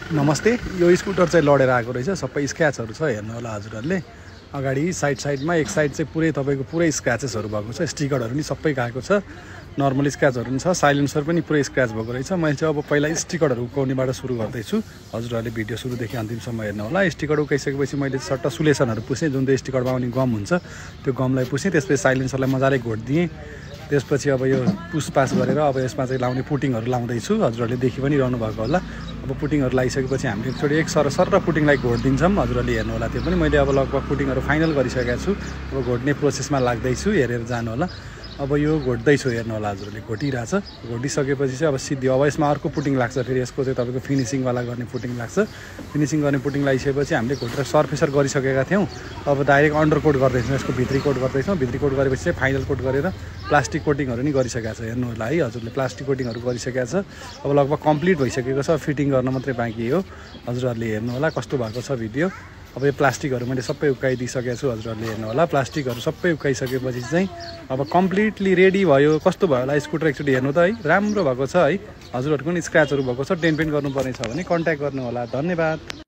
नमस्ते। यो स्कुटर चाहिँ लडेर आएको रहेछ, सबै स्क्रैचहरु छ हेर्नु होला हजुरहरुले। अगाडि साइडमा एक साइड चाहिँ पुरै तपाईको पुरै स्क्रैचेसहरु भएको छ, स्टिकरहरु नि सबै गएको छ, नर्मल स्क्रैचहरु नि छ, साइलेन्सर पनि पुरै स्क्रैच भएको रहेछ। मैले चाहिँ अब पहिला स्टिकरहरु उकाउनेबाट सुरु गर्दै छु। हजुरहरुले भिडियो सुरुदेखि अन्तिमसम्म हेर्नु होला। स्टिकर उकाइसकेपछि मैले सट्ट सुलेसनहरु पुछे, जुन चाहिँ स्टिकरमा आउने गम हुन्छ त्यो गमलाई पुछे, त्यसपछि साइलेन्सरलाई मजाले घोट दिए। त्यसपछि अब यो पुस पास गरेर अब यसमा चाहिँ लाउने पुटिङहरु लाउँदै छु। हजुरहरुले देखि पनि रहनु भएको होला। अब पुटिङहरु लगाइसकेपछि हामीले एकचोटी एक सर पुटिङलाई घोट दिन्छौँ। हजुरहरुले हेर्नु होला। त्यो पनि मैले अब लगभग पुटिङहरु फाइनल गरिसकेको छु। अब घोट्ने प्रोसेसमा लाग्दै छु, हेरेर जानु होला। अब यो घोट्दै छु, हेर्नु होला हजुरहरुले। घोटिरहेछ, घोटिसकेपछि चाहिँ अब सिधै अब यसमा अर्को पुटिङ लाग्छ, फेरि यसको चाहिँ तपाईको फिनिशिङ वाला गर्ने पुटिङ लाग्छ। फिनिशिङ गर्ने पुटिङ लगाइसकेपछि हामीले घोटेर सर्फेसर गरिसकेका थियौँ। अब डाइरेक्ट अन्डर कोट गर्दैछौँ, यसको भित्री कोट गर्दैछौँ। भित्री कोट गरेपछि चाहिँ फाइनल कोट गरेर प्लास्टिक कोटिङहरु नि गरिसकेका छ। हेर्नु होला है हजुरले, प्लास्टिक कोटिङहरु गरिसकेका छ। अब लगभग कम्प्लिट भइसकेको छ, फिटिङ गर्न मात्रै बाँकी हो। हजुरहरुले हेर्नु होला कस्तो भएको छ भिडियो। अब यो प्लास्टिकहरु मैले सबै उकाइदिइसकेको छु। हजुरहरुले हेर्नु होला, प्लास्टिकहरु सबै उकाइसकेपछि चाहिँ अब कम्प्लिटली रेडी भयो। कस्तो भयो होला स्कुटर, एकचोटी हेर्नु त है, राम्रो भएको छ है। हजुरहरुको नि स्क्रैचहरु भएको छ, डेन्ट पेन्ट गर्नुपर्ने छ भने कन्ट्याक्ट गर्नु होला। धन्यवाद।